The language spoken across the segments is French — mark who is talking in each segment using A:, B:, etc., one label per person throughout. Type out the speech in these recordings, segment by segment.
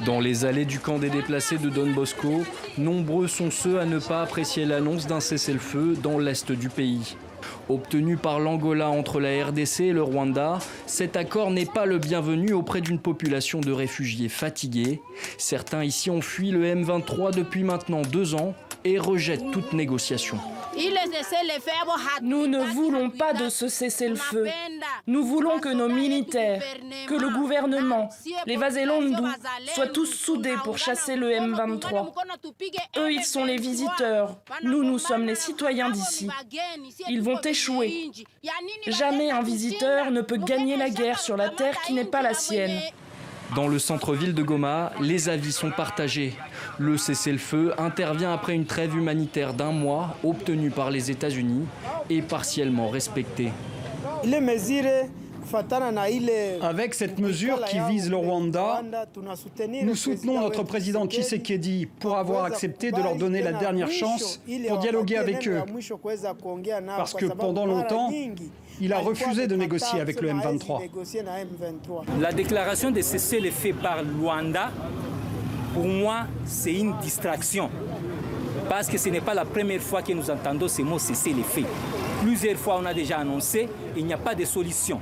A: Dans les allées du camp des déplacés de Don Bosco, nombreux sont ceux à ne pas apprécier l'annonce d'un cessez-le-feu dans l'est du pays. Obtenu par l'Angola entre la RDC et le Rwanda, cet accord n'est pas le bienvenu auprès d'une population de réfugiés fatigués. Certains ici ont fui le M23 depuis maintenant 2 ans et rejettent toute négociation.
B: Nous ne voulons pas de ce cessez-le-feu. Nous voulons que nos militaires, que le gouvernement, les Wazalendo soient tous soudés pour chasser le M23. Eux, ils sont les visiteurs. Nous, nous sommes les citoyens d'ici. Ils vont échouer. Jamais un visiteur ne peut gagner la guerre sur la terre qui n'est pas la sienne.
A: Dans le centre-ville de Goma, les avis sont partagés. Le cessez-le-feu intervient après une trêve humanitaire d'1 mois obtenue par les États-Unis et partiellement respectée.
C: Avec cette mesure qui vise le Rwanda, nous soutenons notre président Tshisekedi pour avoir accepté de leur donner la dernière chance pour dialoguer avec eux. Parce que pendant longtemps, il a refusé de négocier avec le M23.
D: La déclaration de cessez-le-feu par le Rwanda, pour moi, c'est une distraction. Parce que ce n'est pas la première fois que nous entendons ces mots cessez-le-feu. Plusieurs fois, on a déjà annoncé, il n'y a pas de solution.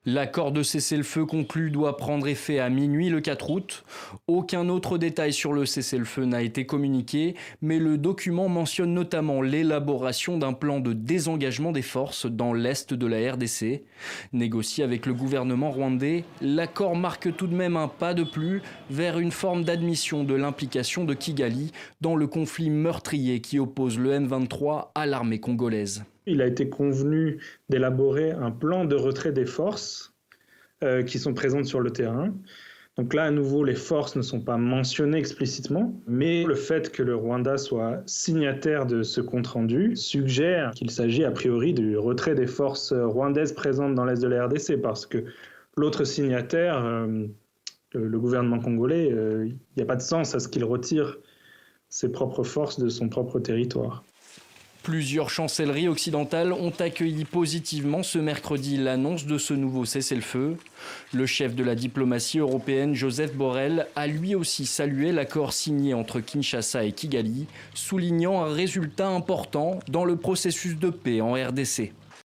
A: L'accord de cessez-le-feu conclu doit prendre effet à minuit le 4 août. Aucun autre détail sur le cessez-le-feu n'a été communiqué, mais le document mentionne notamment l'élaboration d'un plan de désengagement des forces dans l'est de la RDC. Négocié avec le gouvernement rwandais, l'accord marque tout de même un pas de plus vers une forme d'admission de l'implication de Kigali dans le conflit meurtrier qui oppose le M23 à l'armée congolaise.
E: Il a été convenu d'élaborer un plan de retrait des forces qui sont présentes sur le terrain. Donc là, à nouveau, les forces ne sont pas mentionnées explicitement, mais le fait que le Rwanda soit signataire de ce compte-rendu suggère qu'il s'agit a priori du retrait des forces rwandaises présentes dans l'est de la RDC, parce que l'autre signataire, le gouvernement congolais, il n'y a pas de sens à ce qu'il retire ses propres forces de son propre territoire.
A: Plusieurs chancelleries occidentales ont accueilli positivement ce mercredi l'annonce de ce nouveau cessez-le-feu. Le chef de la diplomatie européenne, Joseph Borrell, a lui aussi salué l'accord signé entre Kinshasa et Kigali, soulignant un résultat important dans le processus de paix en RDC.